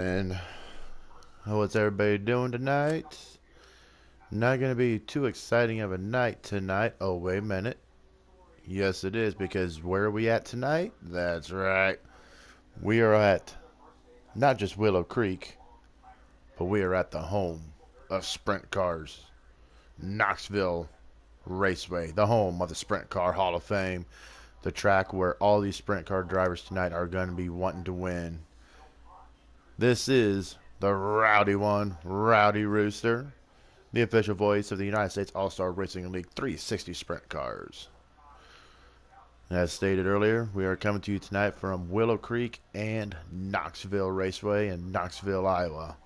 And what's everybody doing tonight? Not going to be too exciting of a night tonight. Oh, wait a minute. Yes, it is, because where are we at tonight? That's right. We are at not just Willow Creek, but we are at the home of sprint cars, Knoxville Raceway, the home of the Sprint Car Hall of Fame, the track where all these sprint car drivers tonight are going to be wanting to win. This is the rowdy one, Rowdy Rooster, the official voice of the United States All-Star Racing League 360 Sprint Cars. As stated earlier, we are coming to you tonight from Willow Creek and Knoxville Raceway in Knoxville, Iowa.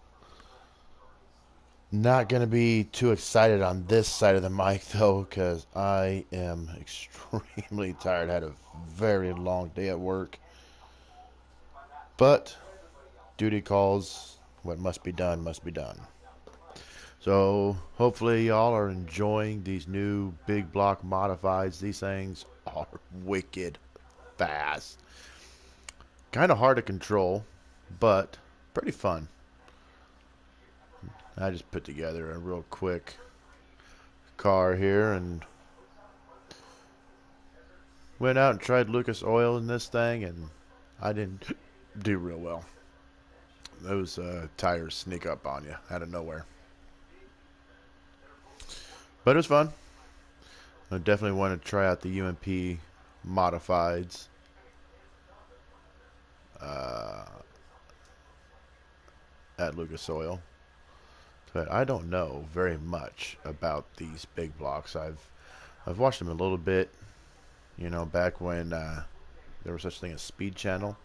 Not going to be too excited on this side of the mic, though, because I am extremely tired. I had a very long day at work. But duty calls. What must be done, must be done. So hopefully y'all are enjoying these new big block modifieds. These things are wicked fast. Kind of hard to control, but pretty fun. I just put together a real quick car here and went out and tried Lucas Oil in this thing, and I didn't do real well. Those tires sneak up on you out of nowhere. But it was fun. I definitely want to try out the UMP modifieds. At Lucas Oil. But I don't know very much about these big blocks. I've watched them a little bit, you know, back when there was such a thing as Speed Channel.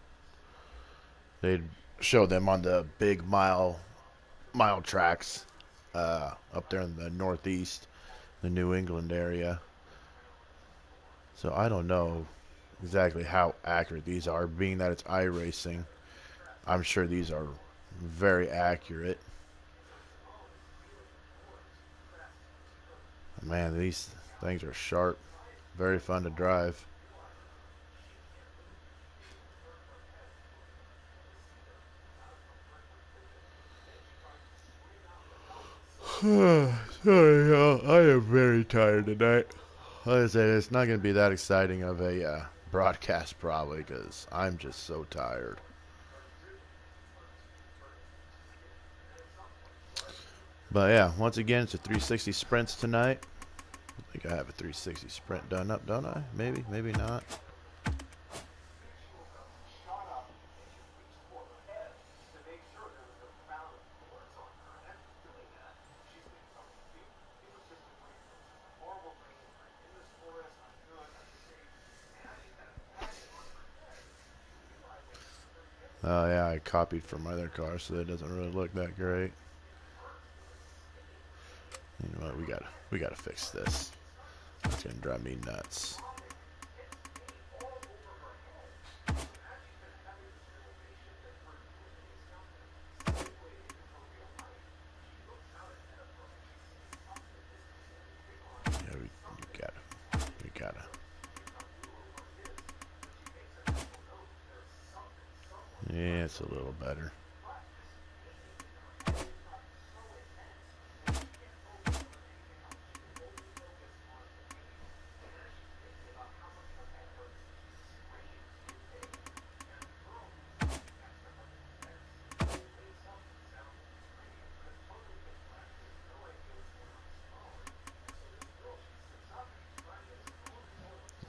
They'd show them on the big mile tracks up there in the Northeast, the New England area. So I don't know exactly how accurate these are. Being that it's iRacing, I'm sure these are very accurate. Man, these things are sharp. Very fun to drive. Sorry, y'all. I am very tired tonight. Like I said, it's not going to be that exciting of a broadcast probably because I'm just so tired. But yeah, once again, it's a 360 sprints tonight. I think I have a 360 sprint done up, don't I? Maybe, maybe not. Oh yeah, I copied from my other car, so that doesn't really look that great. You know what? We gotta fix this. It's gonna drive me nuts. Yeah, we gotta. Yeah, it's a little better.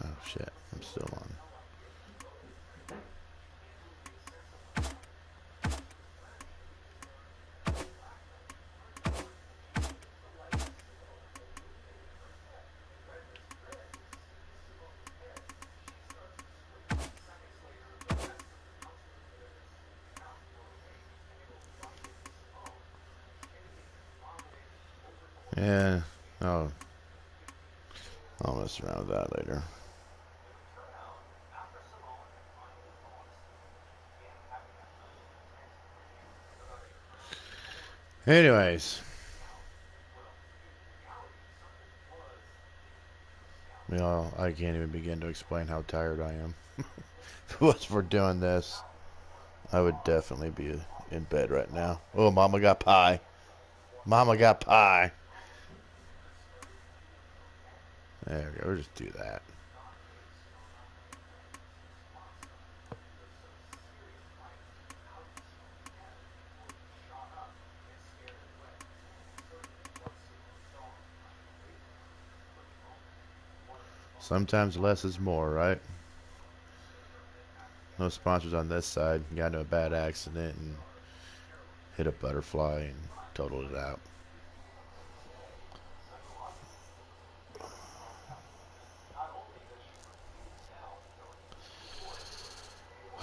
Oh shit, I'm still on. Yeah, oh, I'll mess around with that later. Anyways, you know, I can't even begin to explain how tired I am. If it was for doing this, I would definitely be in bed right now. Oh, Mama got pie. Mama got pie. There we go. We'll just do that. Sometimes less is more, right? No sponsors on this side. Got into a bad accident and hit a butterfly and totaled it out.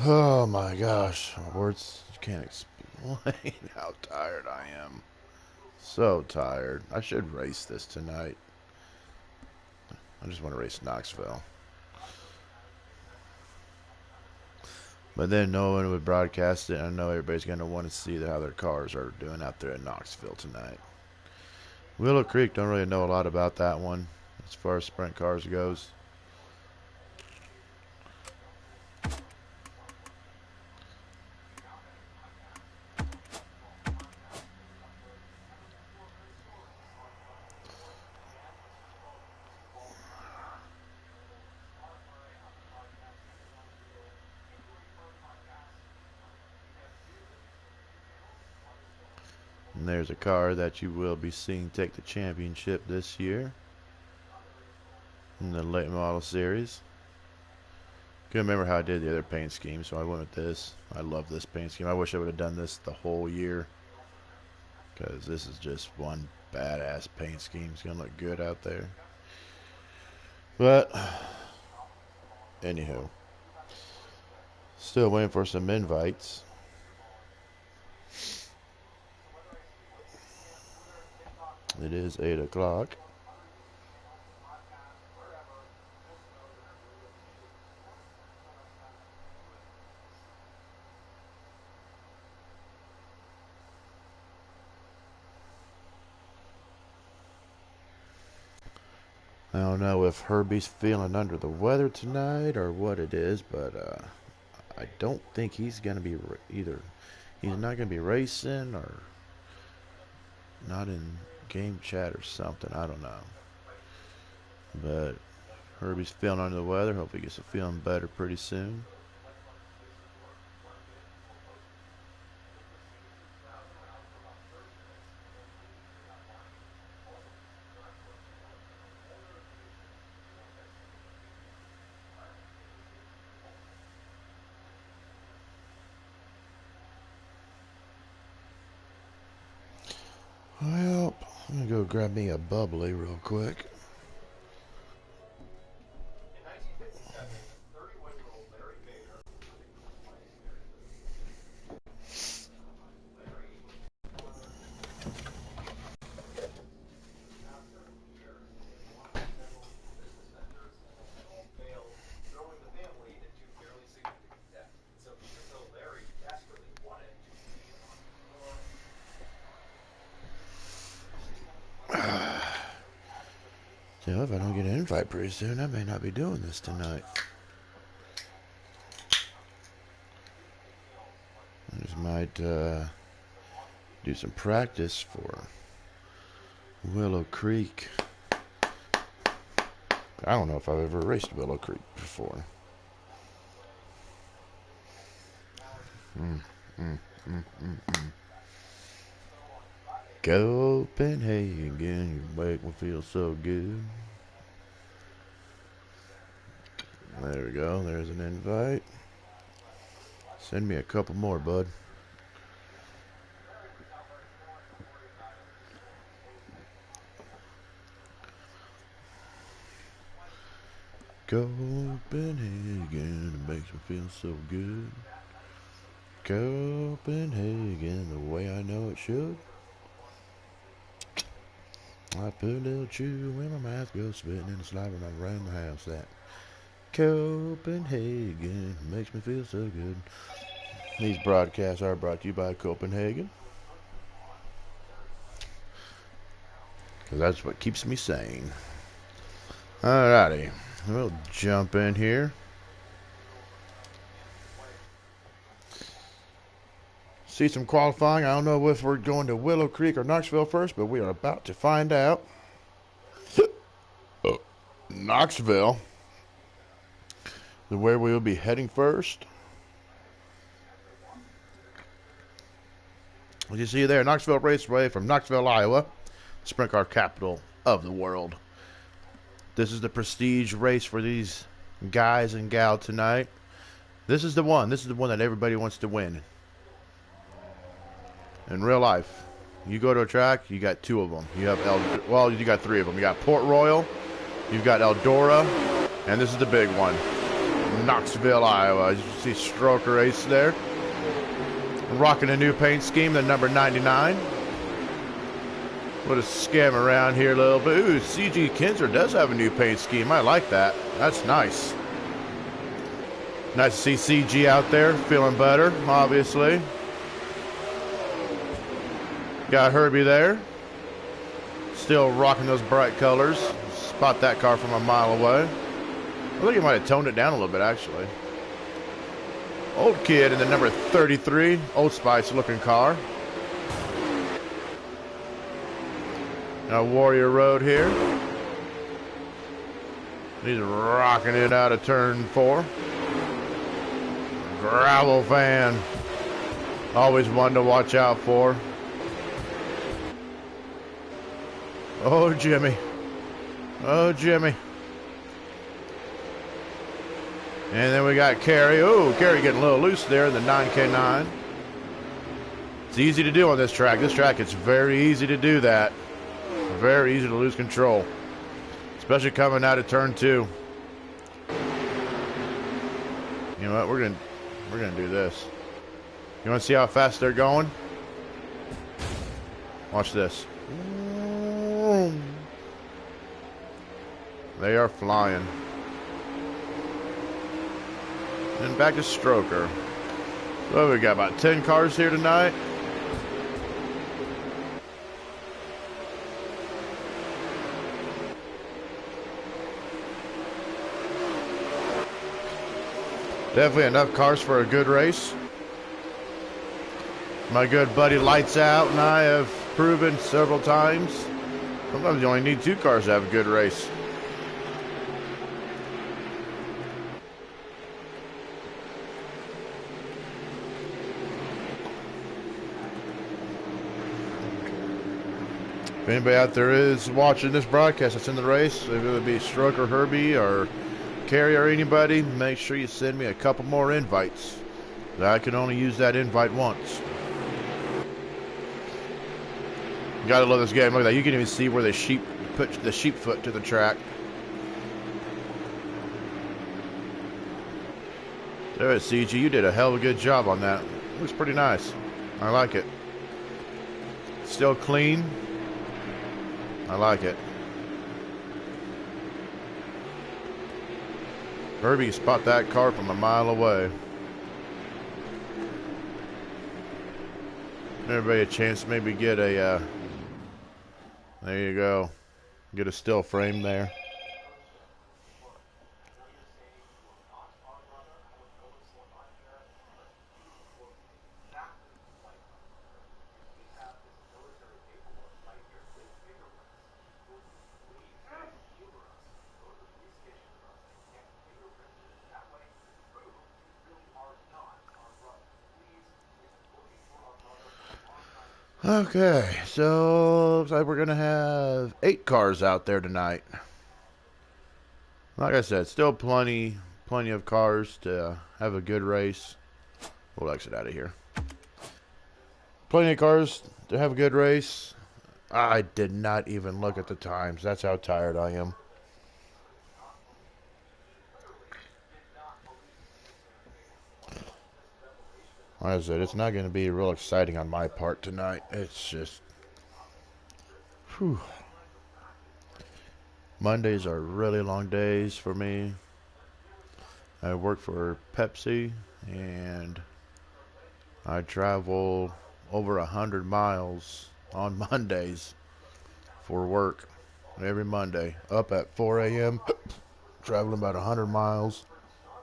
Oh my gosh. Words can't explain how tired I am. So tired. I should race this tonight. I just want to race Knoxville. But then no one would broadcast it. I know everybody's going to want to see how their cars are doing out there in Knoxville tonight. Willow Creek, don't really know a lot about that one as far as sprint cars goes. And there's a car that you will be seeing take the championship this year in the late model series. Couldn't remember how I did the other paint scheme, so I went with this. I love this paint scheme. I wish I would have done this the whole year, because this is just one badass paint scheme. It's gonna look good out there. But anywho, still waiting for some invites. It is 8 o'clock. I don't know if Herbie's feeling under the weather tonight or what it is, but I don't think he's going to be either. He's not going to be racing or not in game chat or something. I don't know. But Herbie's feeling under the weather. Hope he gets to feeling better pretty soon. Well, I'm going to go grab me a bubbly real quick. So if I don't get an invite pretty soon, I may not be doing this tonight. I just might do some practice for Willow Creek. I don't know if I've ever raced Willow Creek before. Copenhagen, you make me feel so good. There we go. There's an invite. Send me a couple more, bud. Copenhagen makes me feel so good. Copenhagen, the way I know it should. I put a little chew in my mouth, go spitting and slobbering around the house. That Copenhagen makes me feel so good. These broadcasts are brought to you by Copenhagen, because that's what keeps me sane. Alrighty, we'll jump in here. see some qualifying. I don't know if we're going to Willow Creek or Knoxville first, but we are about to find out. Knoxville, where we will be heading first. As you see there, Knoxville Raceway from Knoxville, Iowa, sprint car capital of the world. This is the prestige race for these guys and gals tonight. This is the one. This is the one that everybody wants to win. In real life, you go to a track, you got two of them. You have you got three of them. You got Port Royal, you've got Eldora, and this is the big one, Knoxville, Iowa. As you see, Stroker Ace there, rocking a new paint scheme, the number 99. What a scam around here a little bit. Ooh, CG Kinzer does have a new paint scheme. I like that. That's nice. Nice to see CG out there feeling better, obviously. Got Herbie there. Still rocking those bright colors. Spot that car from a mile away. I think he might have toned it down a little bit, actually. Old Kid in the number 33. Old Spice looking car. Now Warrior Road here. He's rocking it out of turn 4. Gravel fan. Always one to watch out for. Oh, Jimmy. Oh, Jimmy. And then we got Kerry. Oh, Kerry getting a little loose there in the 9K9. It's easy to do on this track. This track, it's very easy to do that. Very easy to lose control, especially coming out of turn 2. You know what? We're gonna do this. You want to see how fast they're going? Watch this. They are flying. And back to Stroker. So we got about 10 cars here tonight. Definitely enough cars for a good race. My good buddy Lights Out and I have proven several times. Sometimes you only need 2 cars to have a good race. If anybody out there is watching this broadcast that's in the race, if it would be Stroke or Herbie or Kerry or anybody, make sure you send me a couple more invites. I can only use that invite once. You gotta love this game. Look at that. You can even see where the sheep put the sheep foot to the track. There it is, CG. You did a hell of a good job on that. Looks pretty nice. I like it. Still clean. I like it. Herbie spot that car from a mile away. Everybody a chance to maybe get a, there you go, get a still frame there. Okay, so looks like we're gonna have 8 cars out there tonight. Like I said, still plenty of cars to have a good race. We'll exit out of here. Plenty of cars to have a good race. I did not even look at the times. That's how tired I am. Like I said, it's not going to be real exciting on my part tonight. It's just, whew. Mondays are really long days for me. I work for Pepsi, and I travel over 100 miles on Mondays for work every Monday. Up at 4 a.m., traveling about 100 miles.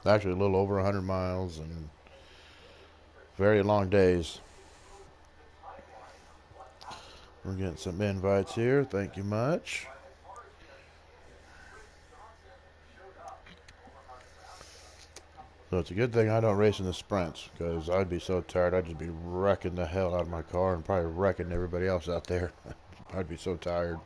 Actually, a little over 100 miles, and very long days. We're getting some invites here. Thank you much. So it's a good thing I don't race in the sprints, because I'd be so tired. I'd just be wrecking the hell out of my car and probably wrecking everybody else out there. I'd be so tired.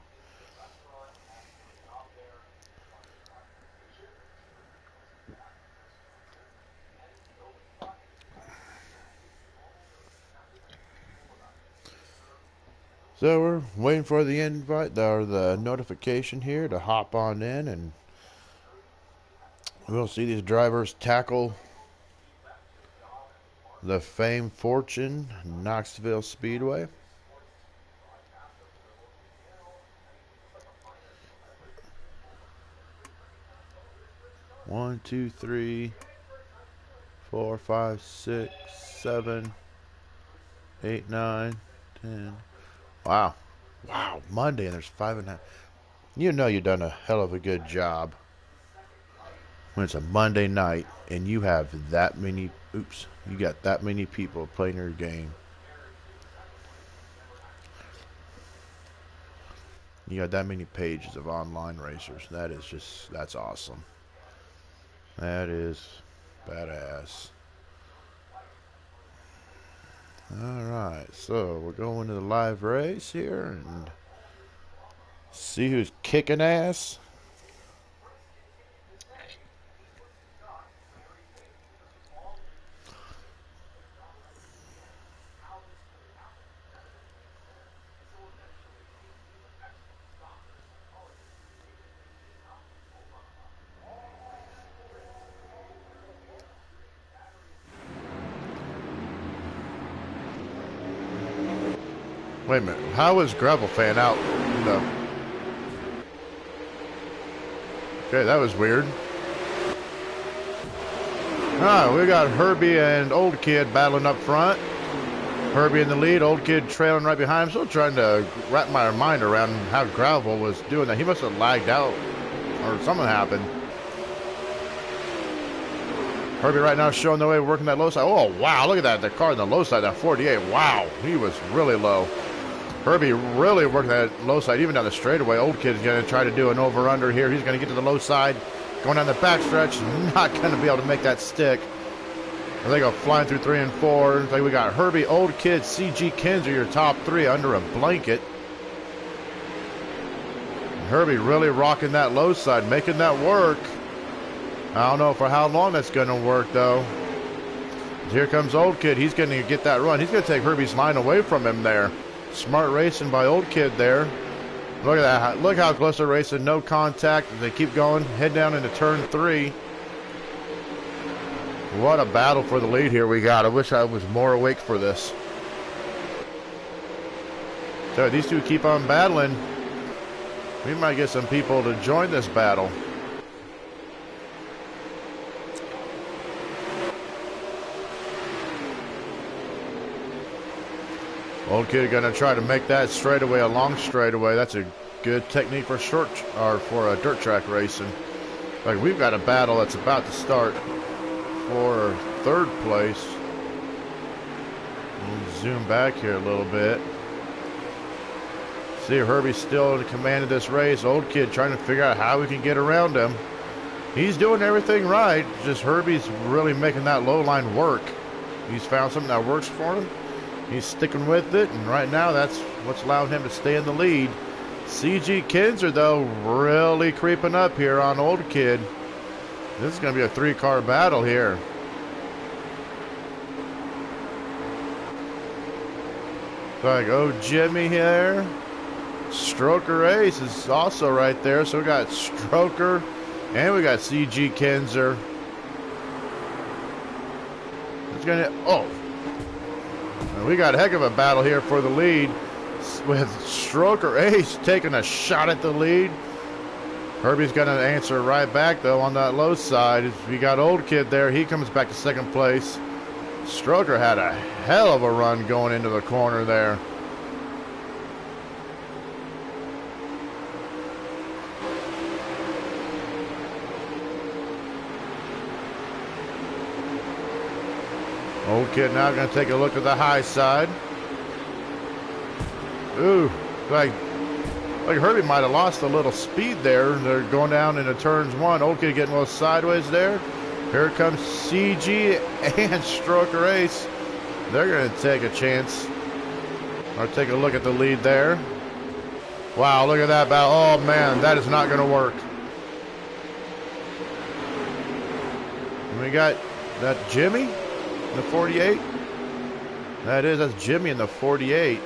So we're waiting for the invite or the notification here to hop on in, and we'll see these drivers tackle the famed Fortune Knoxville Speedway. One, two, three, 4, 5, 6, 7, 8, 9, 10. Wow. Wow. Monday, and there's 5.5. You know you've done a hell of a good job when it's a Monday night and you have that many, you got that many people playing your game. You got that many pages of online racers. That's awesome. That is badass. Alright, so we're going to the live race here and see who's kicking ass. Wait a minute, how is Gravel Fan out? No. Okay, that was weird. Alright, we got Herbie and Old Kid battling up front. Herbie in the lead, Old Kid trailing right behind him. Still trying to wrap my mind around how Gravel was doing that. He must have lagged out or something happened. Herbie right now showing the way, working that low side. Oh, wow, look at that. The car on the low side, that 48. Wow, he was really low. Herbie really working that low side, even down the straightaway. Old Kid is going to try to do an over-under here. He's going to get to the low side, going down the backstretch. Not going to be able to make that stick. They go flying through 3 and 4. Like we got Herbie, Old Kid, CG Kinzer, your top 3 under a blanket. Herbie really rocking that low side, making that work. I don't know for how long that's going to work, though. Here comes Old Kid. He's going to get that run. He's going to take Herbie's line away from him there. Smart racing by Old Kid there. Look at that. Look how close they're racing. No contact. They keep going. Head down into turn 3. What a battle for the lead here we got. I wish I was more awake for this. So these two keep on battling. We might get some people to join this battle. Old Kid gonna try to make that straightaway a long straightaway. That's a good technique for for dirt track racing. Like we've got a battle that's about to start for 3rd place. We'll zoom back here a little bit. See, Herbie's still in command of this race. Old Kid trying to figure out how we can get around him. He's doing everything right. Just Herbie's really making that low line work. He's found something that works for him. He's sticking with it, and right now that's what's allowing him to stay in the lead. CG Kinzer, though, really creeping up here on Old Kid. This is going to be a 3-car battle here. So I go Jimmy here. Stroker Ace is also right there. So we got Stroker and we got CG Kinzer. It's going to, we got a heck of a battle here for the lead with Stroker Ace taking a shot at the lead. Herbie's going to answer right back, though, on that low side. We got Old Kid there. He comes back to 2nd place. Stroker had a hell of a run going into the corner there. Old Kid now going to take a look at the high side. Ooh, Like Herbie might have lost a little speed there. They're going down into turns one. Old Kid getting a little sideways there. Here comes CG and Stroker Ace. They're going to take a chance. Or take a look at the lead there. Wow, look at that battle. Oh, man, that is not going to work. And we got that Jimmy in the 48. That's Jimmy in the 48.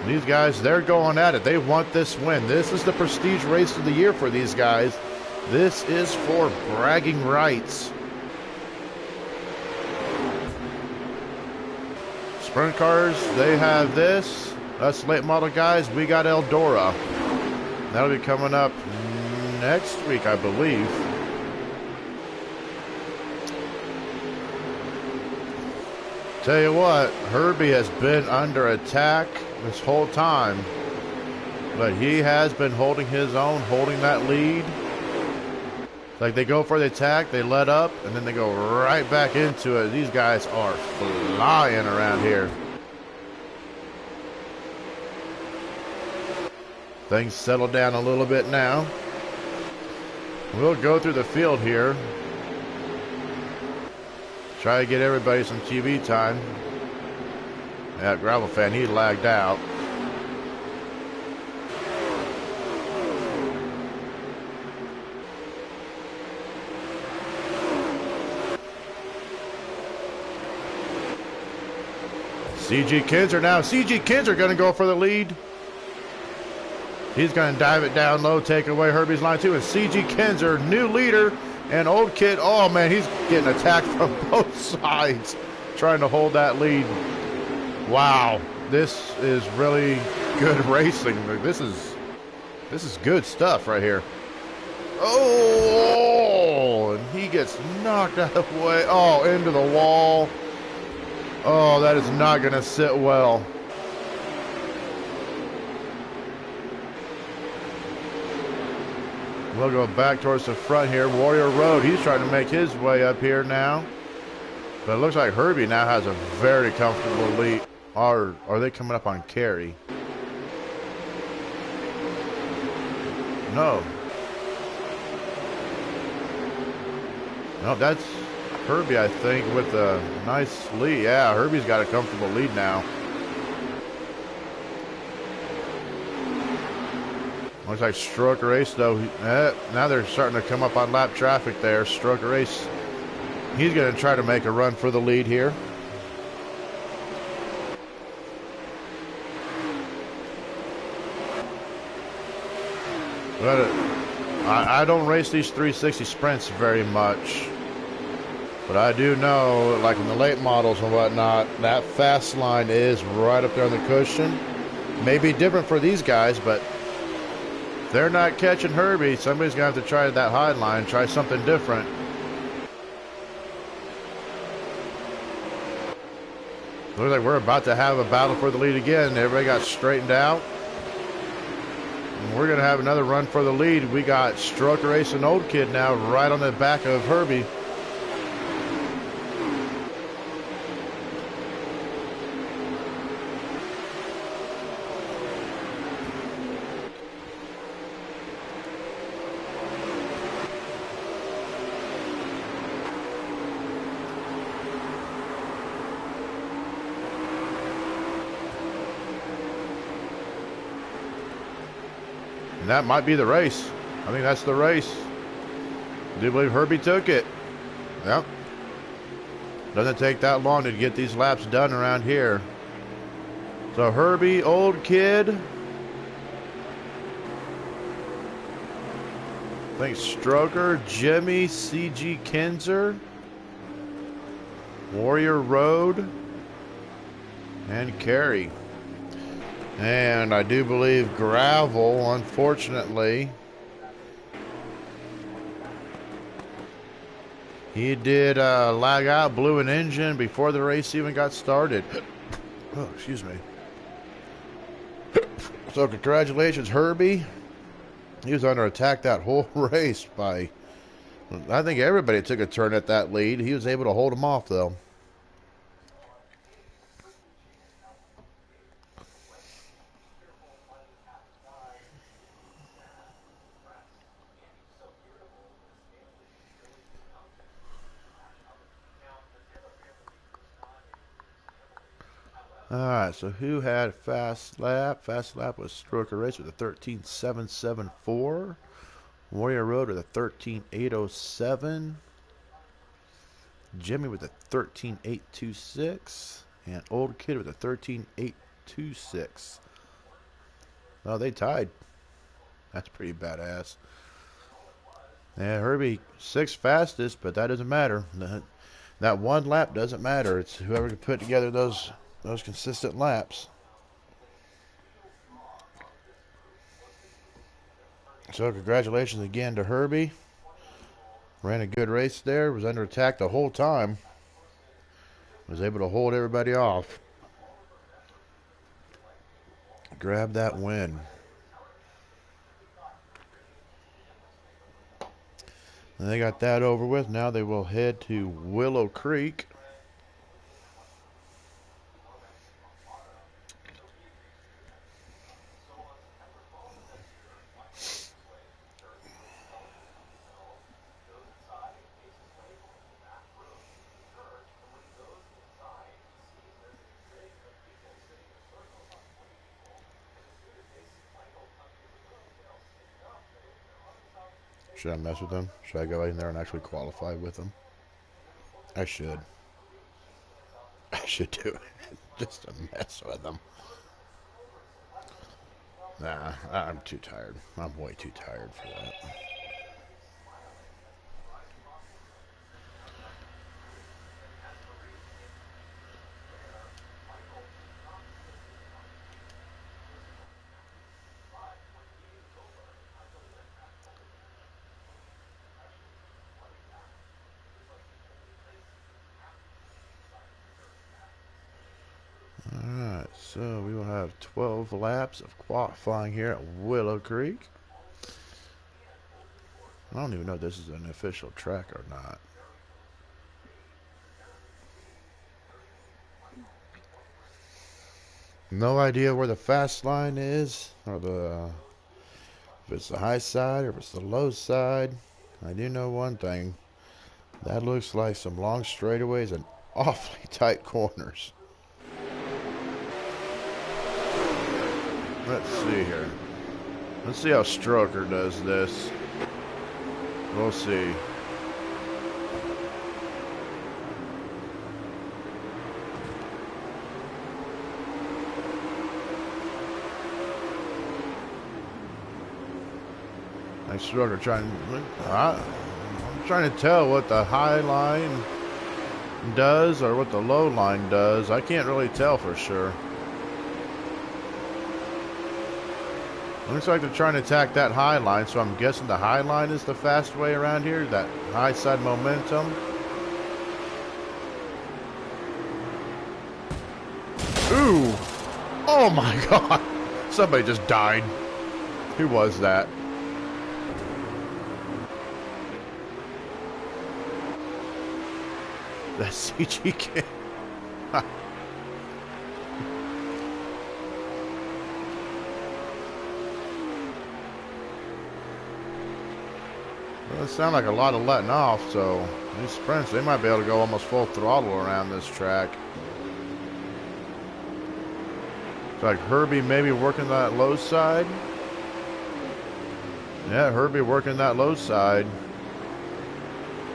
These guys, they're going at it. They want this win. This is the prestige race of the year for these guys. This is for bragging rights. Sprint cars, they have this. Us late model guys, we got Eldora. That'll be coming up next week, I believe. Tell you what, Herbie has been under attack this whole time, but he has been holding his own, holding that lead. Like they go for the attack, they let up, and then they go right back into it. These guys are flying around here. Things settle down a little bit now. We'll go through the field here. Try to get everybody some TV time. Yeah, Gravel Fan, he lagged out. CG Kinzer now. CG Kinzer going to go for the lead. He's going to dive it down low, take away Herbie's line too. And CG Kinzer, new leader. And Old Kid, oh man, he's getting attacked from both sides, trying to hold that lead. Wow, this is really good racing. This is good stuff right here. Oh, and he gets knocked out of the way. Oh, into the wall. Oh, that is not going to sit well. We'll go back towards the front here. Warrior Road, he's trying to make his way up here now. But it looks like Herbie now has a very comfortable lead. Are they coming up on Carey? No. No, that's Herbie, I think, with a nice lead. Yeah, Herbie's got a comfortable lead now. Looks like Stroker Ace, though. Now they're starting to come up on lap traffic there. Stroker Ace, he's going to try to make a run for the lead here. But I don't race these 360 sprints very much. But I do know, like in the late models and whatnot, that fast line is right up there on the cushion. Maybe different for these guys, but if they're not catching Herbie, somebody's going to have to try that high line, try something different. Looks like we're about to have a battle for the lead again. Everybody got straightened out. And we're going to have another run for the lead. We got Stroker Ace and Old Kid now right on the back of Herbie. And that might be the race. I think that's the race. I do believe Herbie took it. Yep. Doesn't take that long to get these laps done around here. So Herbie, Old Kid. I think Stroker, Jimmy, CG Kinzer, Warrior Road, and Carey. And I do believe Gravel, unfortunately, he did lag out, blew an engine before the race even got started. Oh, excuse me. So congratulations, Herbie. He was under attack that whole race by, I think everybody took a turn at that lead. He was able to hold him off, though. Alright, so who had fast lap? Fast lap was Stroker Race with a 13.774. Warrior Road with a 13.807. Jimmy with a 13.826. And Old Kid with a 13.826. Oh, they tied. That's pretty badass. Yeah, Herbie, 6th fastest, but that doesn't matter. That one lap doesn't matter. It's whoever can put together those consistent laps. So congratulations again to Herbie. Ran a good race there. Was under attack the whole time. Was able to hold everybody off. Grab that win. And they got that over with. Now they will head to Willow Creek. Should I mess with them? Should I go in there and actually qualify with them? I should. I should do it. Just to mess with them. Nah, I'm too tired. I'm way too tired for that. Alright, so we will have 12 laps of qualifying here at Willow Creek. I don't even know if this is an official track or not. No idea where the fast line is, or if it's the high side or if it's the low side. I do know one thing. That looks like some long straightaways and awfully tight corners. Let's see here. Let's see how Stroker does this. We'll see. Nice Stroker I'm trying to tell what the high line does or what the low line does. I can't really tell for sure. Looks like they're trying to attack that high line, so I'm guessing the high line is the fast way around here, that high side momentum. Ooh! Oh my god! Somebody just died. Who was that? That's CG Kid. Well, it sounds like a lot of letting off, so these sprints, they might be able to go almost full throttle around this track. It's like Herbie maybe working that low side. Yeah, Herbie working that low side.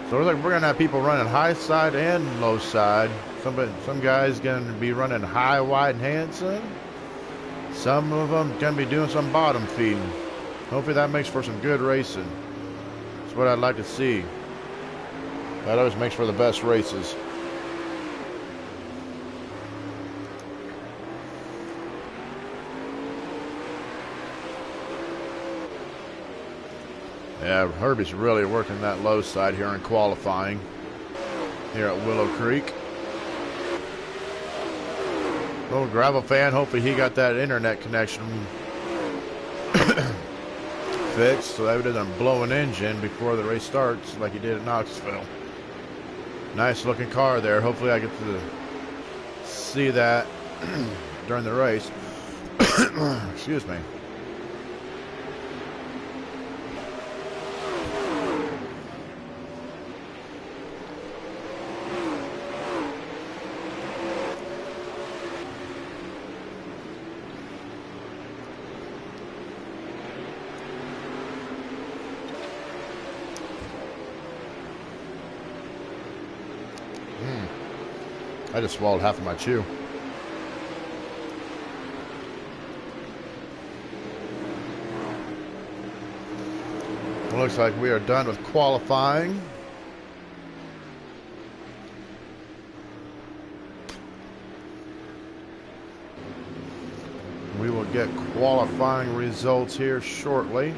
So it looks like we're going to have people running high side and low side. Some guys going to be running high, wide, and handsome. Some of them going to be doing some bottom feeding. Hopefully that makes for some good racing. That's what I'd like to see. That always makes for the best races. Yeah, Herbie's really working that low side here in qualifying here at Willow Creek. Little gravel fan, hopefully he got that internet connection fixed so that he doesn't blow an engine before the race starts like he did at Knoxville. Nice looking car there. Hopefully I get to see that during the race. Excuse me. I just swallowed half of my chew. Looks like we are done with qualifying. We will get qualifying results here shortly.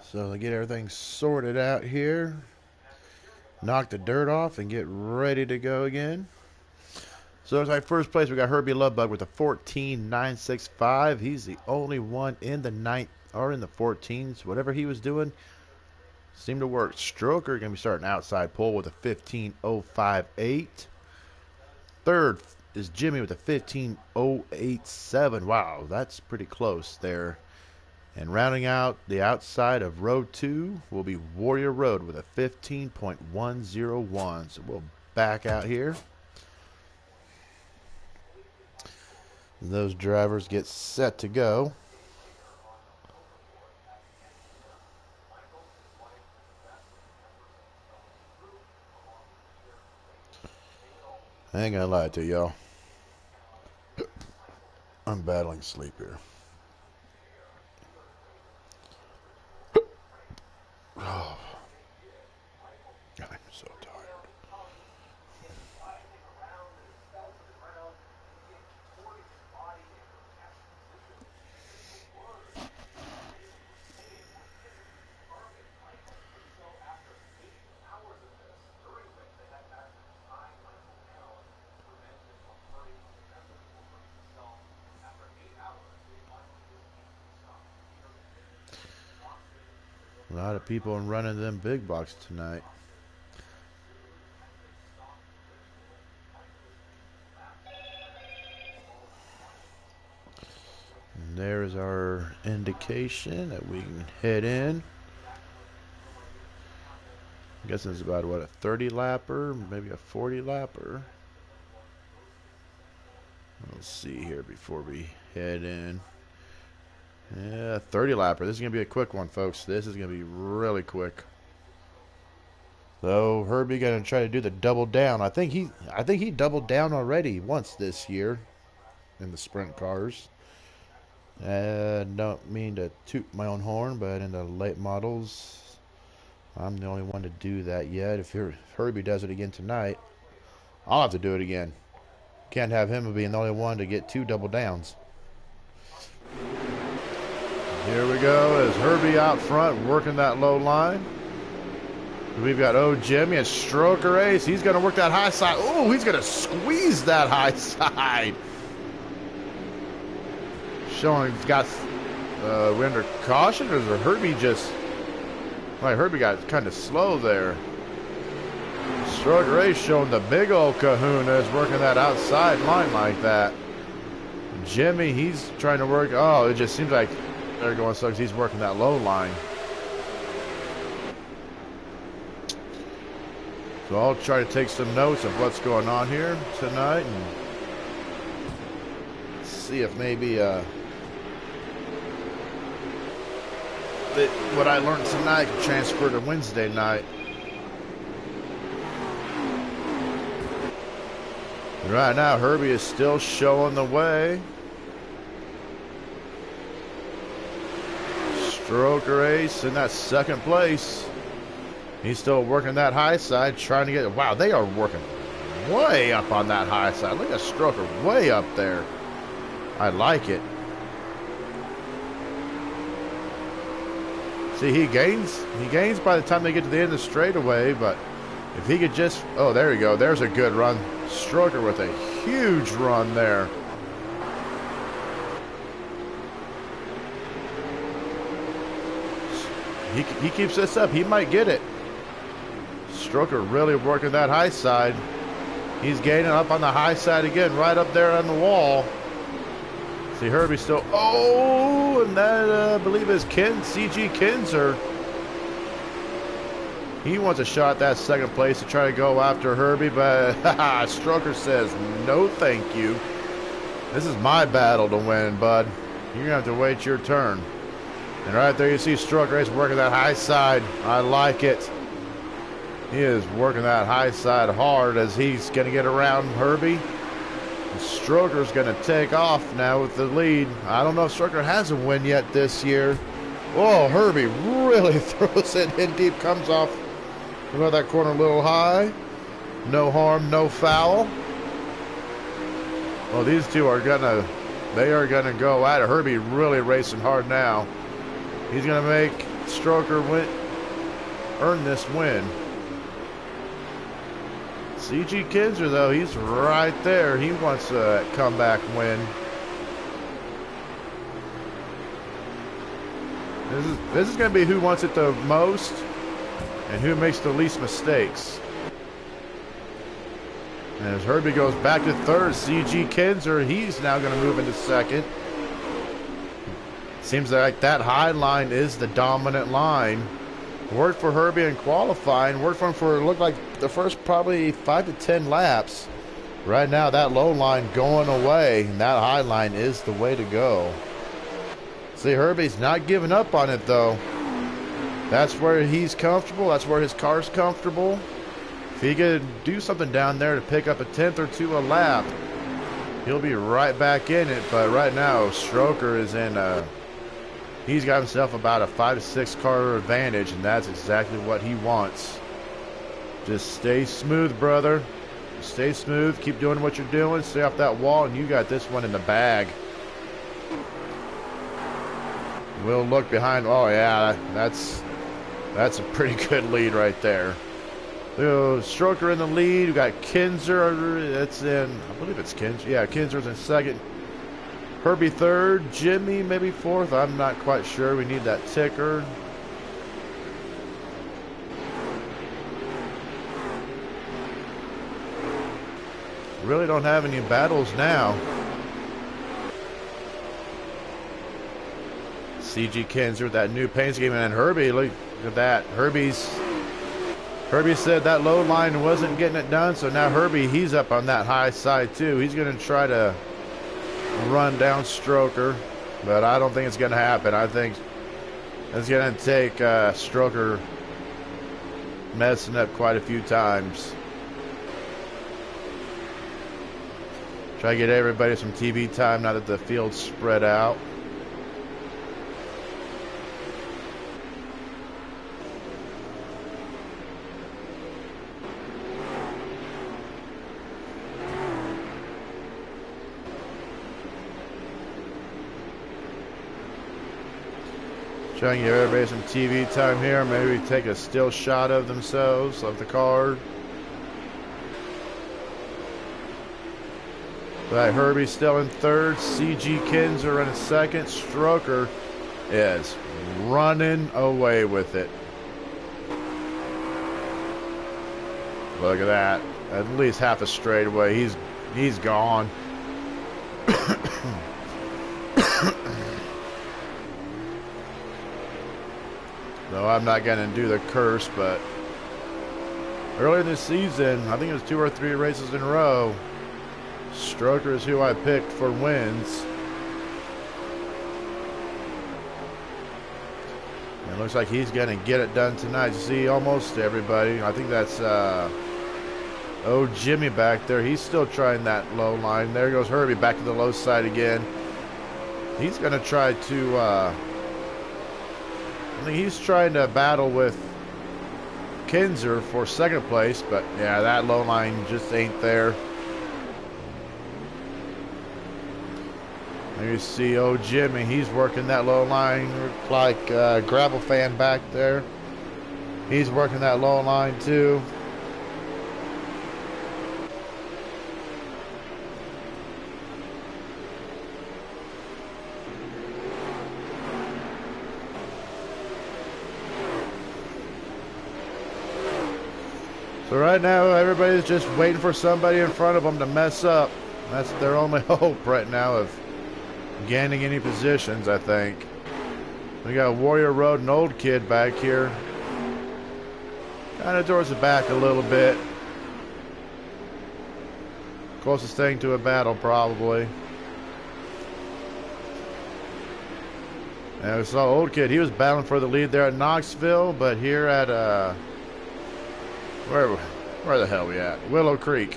So to get everything sorted out here, knock the dirt off and get ready to go again. So it's like first place, we got Herbie Lovebug with a 14.965. He's the only one in the in the 14s. Whatever he was doing seemed to work. Stroker gonna be starting outside pole with a 15.058. Third is Jimmy with a 15.087. Wow, that's pretty close there. And rounding out the outside of row 2 will be Warrior Road with a 15.101. So we'll back out here. Those drivers get set to go. I ain't gonna lie to y'all. I'm battling sleep here. Oh, I'm so tired. A lot of people running them big box tonight. And there's our indication that we can head in. I guess it's about, what, a 30 lapper, maybe a 40 lapper. Let's see here before we head in. Yeah, 30 lapper. This is going to be a quick one, folks. This is going to be really quick. So Herbie going to try to do the double down. I think he doubled down already once this year in the sprint cars. Don't mean to toot my own horn, but in the late models, I'm the only one to do that yet. If Herbie does it again tonight, I'll have to do it again. Can't have him being the only one to get 2 double downs. Here we go as Herbie out front working that low line. We've got Jimmy and Stroker Ace. He's going to work that high side. Oh, he's going to squeeze that high side. Showing he's got we under caution, or is Herbie just... Like, Herbie got kind of slow there. Stroker Ace showing the big old kahuna is working that outside line like that. Jimmy, he's trying to work... Oh, it just seems like they're going so because he's working that low line. So I'll try to take some notes of what's going on here tonight and see if maybe what I learned tonight can transfer to Wednesday night. Right now, Herbie is still showing the way. Stroker Ace in that second place. He's still working that high side, trying to get... Wow, they are working way up on that high side. Look at Stroker way up there. I like it. See, he gains by the time they get to the end of the straightaway, but if he could just... Oh, there you go. There's a good run. Stroker with a huge run there. He keeps this up. He might get it. Stroker really working that high side. He's gaining up on the high side again, right up there on the wall. See Herbie still. Oh, and that I believe is CG Kinzer. He wants a shot at that second place to try to go after Herbie, but Stroker says no, thank you. This is my battle to win, bud. You're gonna have to wait your turn. And right there, you see Stroker is working that high side. I like it. He is working that high side hard as he's gonna get around Herbie. Stroker's going to take off now with the lead. I don't know if Stroker has a win yet this year. Oh, Herbie really throws it in deep, comes off about that corner a little high. No harm, no foul. Well, these two are going to, they are going to go at it. Herbie really racing hard now. He's going to make Stroker earn this win. CG Kinzer, though, he's right there. He wants a comeback win. This is going to be who wants it the most and who makes the least mistakes. And as Herbie goes back to third, CG Kinzer, he's now going to move into second. Seems like that high line is the dominant line. Worked for Herbie in qualifying. Worked for him for, it looked like, the first probably 5 to 10 laps. Right now, that low line going away, and that high line is the way to go. See, Herbie's not giving up on it, though. That's where he's comfortable. That's where his car's comfortable. If he could do something down there to pick up a 10th or 2 a lap, he'll be right back in it. But right now, Stroker is in he's got himself about a 5 to 6 car advantage, and that's exactly what he wants. Just stay smooth, brother. Stay smooth. Keep doing what you're doing. Stay off that wall, and you got this one in the bag. We'll look behind. Oh, yeah, that's a pretty good lead right there. Stroker in the lead. We got Kinzer. That's in, I believe it's Kinzer. Yeah, Kinzer's in second. Herbie third, Jimmy maybe fourth. I'm not quite sure. We need that ticker. Really don't have any battles now. CG Kinzer with that new paint scheme, and Herbie, look at that. Herbie said that low line wasn't getting it done, so now Herbie, he's up on that high side too. He's going to try to run down Stroker, but I don't think it's going to happen. I think it's going to take Stroker messing up quite a few times. Try to get everybody some TV time now that the field's spread out. Try and give everybody some TV time here. Maybe take a still shot of themselves, of the car. Right, Herbie's still in third. CG Kinzer in second. Stroker is running away with it. Look at that. At least half a straightaway. He's gone. No, I'm not going to do the curse, but earlier this season, I think it was 2 or 3 races in a row, Stroker is who I picked for wins. It looks like he's going to get it done tonight. You see almost everybody. I think that's Jimmy back there. He's still trying that low line. There goes Herbie back to the low side again. He's going to try to I think he's trying to battle with Kinzer for second place, but yeah, that low line just ain't there. There you see Jimmy, he's working that low line like gravel fan back there. He's working that low line too. So right now, everybody's just waiting for somebody in front of them to mess up. That's their only hope right now of gaining any positions, I think. We got Warrior Road and Old Kid back here. Kind of towards the back a little bit. Closest thing to a battle, probably. And we saw Old Kid. He was battling for the lead there at Knoxville, but here at where the hell are we at? Willow Creek.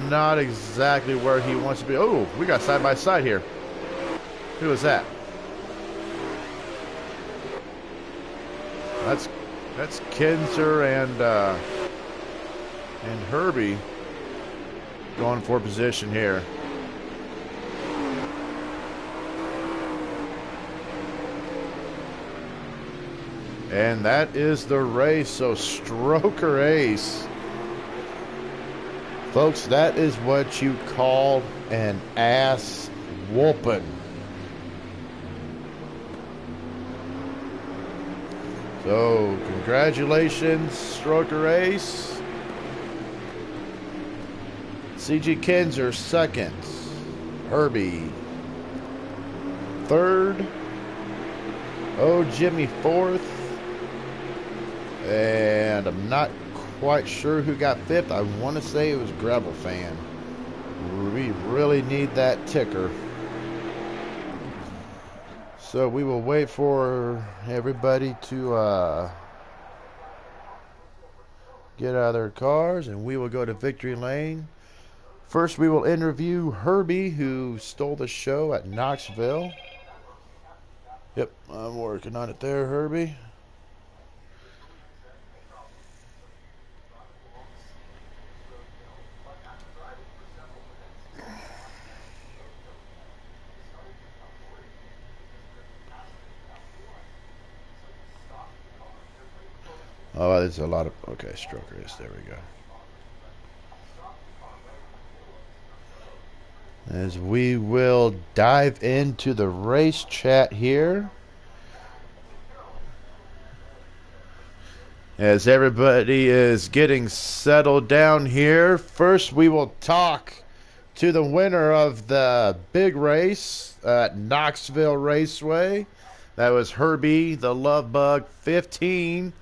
Not exactly where he wants to be. Oh, we got side by side here. Who is that? That's Kinzer and Herbie going for position here. And that is the race, so stroke or ace. Folks, that is what you call an ass whooping. So, congratulations, stroke or ace. CG Kinzer second. Herbie third. Oh, Jimmy fourth. And I'm not quite sure who got fifth. I want to say it was Gravel Fan. We really need that ticker. So we will wait for everybody to get out of their cars, and we will go to victory lane. First, we will interview Herbie, who stole the show at Knoxville. Yep, I'm working on it there, Herbie. Oh, there's a lot of... Okay, stroke race. There we go. As we will dive into the race chat here. As everybody is getting settled down here, first we will talk to the winner of the big race at Knoxville Raceway. That was Herbie, the Love Bug 15.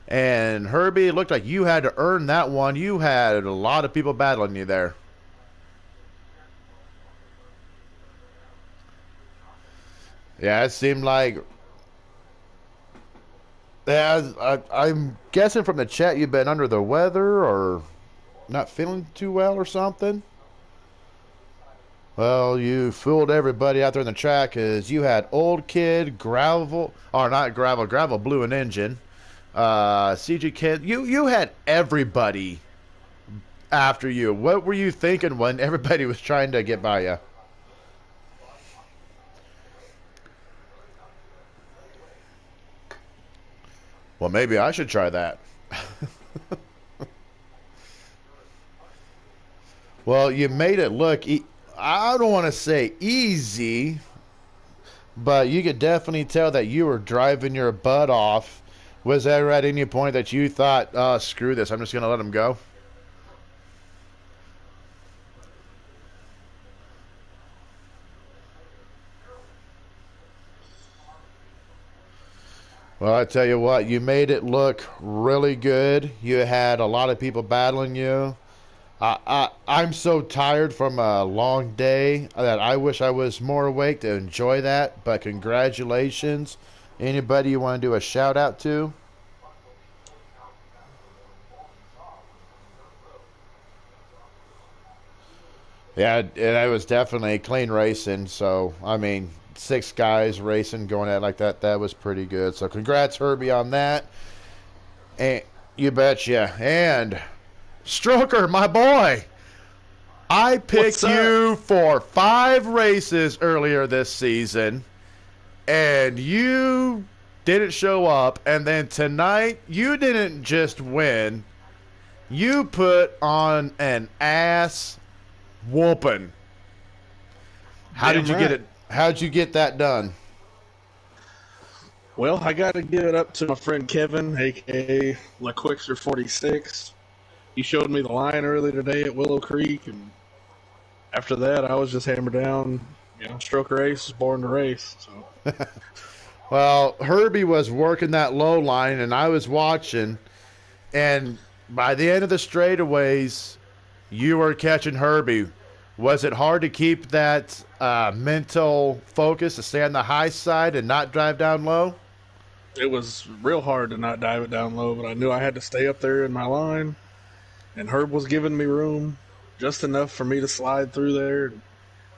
And Herbie, it looked like you had to earn that one. You had a lot of people battling you there. Yeah, it seemed like... Yeah, I'm guessing from the chat you've been under the weather or not feeling too well or something. Well, you fooled everybody out there in the track because you had Old Kid, Gravel, or not Gravel, Gravel blew an engine. CG Kid, you had everybody after you. What were you thinking when everybody was trying to get by you? Well, maybe I should try that. Well, you made it look, I don't want to say easy, but you could definitely tell that you were driving your butt off. Was there at any point that you thought, oh, screw this, I'm just going to let him go? Well, I tell you what, you made it look really good. You had a lot of people battling you. I'm so tired from a long day that I wish I was more awake to enjoy that. But congratulations. Anybody you want to do a shout out to? Yeah, it was definitely clean racing. So, I mean, 6 guys racing, going at it like that, that was pretty good. So, congrats, Herbie, on that. And you betcha. And Stroker, my boy, I picked you for 5 races earlier this season, and you didn't show up. And then tonight, you didn't just win, you put on an ass whooping. How did you get it? How'd you get that done? Well, I got to give it up to my friend Kevin, aka LaQuixter 46. He showed me the line early today at Willow Creek, and after that, I was just hammered down. Stroker Ace is born to race. So Well, Herbie was working that low line, and I was watching. And by the end of the straightaways, you were catching Herbie. Was it hard to keep that mental focus to stay on the high side and not drive down low? it was real hard to not dive it down low, but I knew I had to stay up there in my line, and Herb was giving me room, just enough for me to slide through there.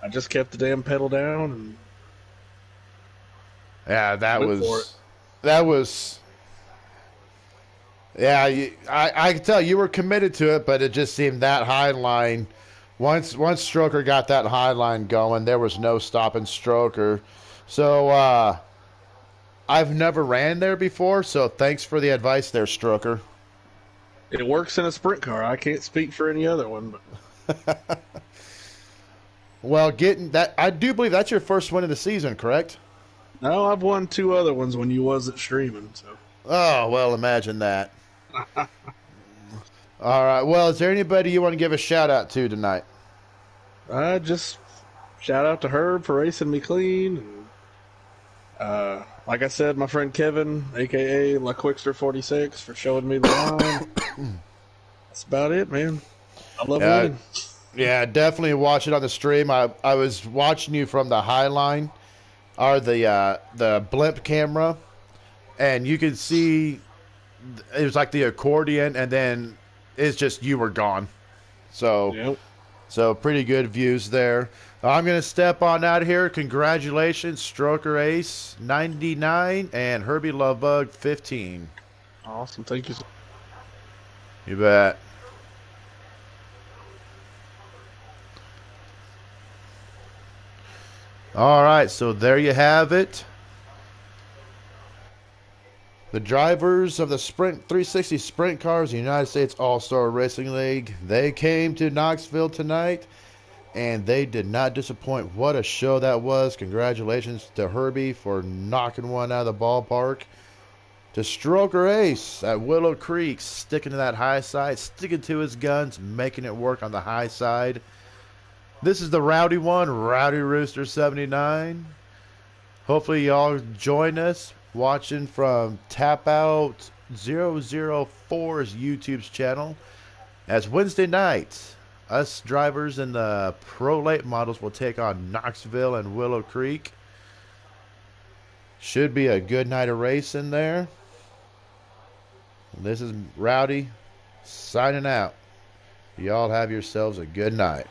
I just kept the damn pedal down and Yeah, went for it. that was yeah. I could tell you were committed to it, but it just seemed that high line. Once Stroker got that high line going, there was no stopping Stroker. So I've never ran there before, so thanks for the advice there, Stroker. It works in a sprint car. I can't speak for any other one, but Well, getting that, I do believe that's your first win of the season, correct? no, I've won two other ones when you wasn't streaming. So Oh, well, imagine that. All right. Well, is there anybody you want to give a shout out to tonight? I just shout out to Herb for racing me clean. And, like I said, my friend Kevin, aka LaQuixter46, for showing me the line. That's about it, man. I love winning. Yeah, definitely watch it on the stream. I was watching you from the high line, or the blimp camera, and you could see it was like the accordion, and then it's just you were gone. So, Yep. so pretty good views there. I'm gonna step on out of here. Congratulations, Stroker Ace 99 and Herbie Lovebug 15. Awesome. Thank you. You bet. All right, so there you have it. The drivers of the Sprint 360 Sprint Cars United States All-Star Racing League, they came to Knoxville tonight, and they did not disappoint. What a show that was. Congratulations to Herbie for knocking one out of the ballpark. To Stroker Ace at Willow Creek, sticking to that high side, sticking to his guns, making it work on the high side. This is the Rowdy one, Rowdy Rooster 79. Hopefully y'all join us watching from Tap Out 004's YouTube's channel. As Wednesday night, us drivers in the Pro Late models will take on Knoxville and Willow Creek. Should be a good night of racing there. This is Rowdy signing out. Y'all have yourselves a good night.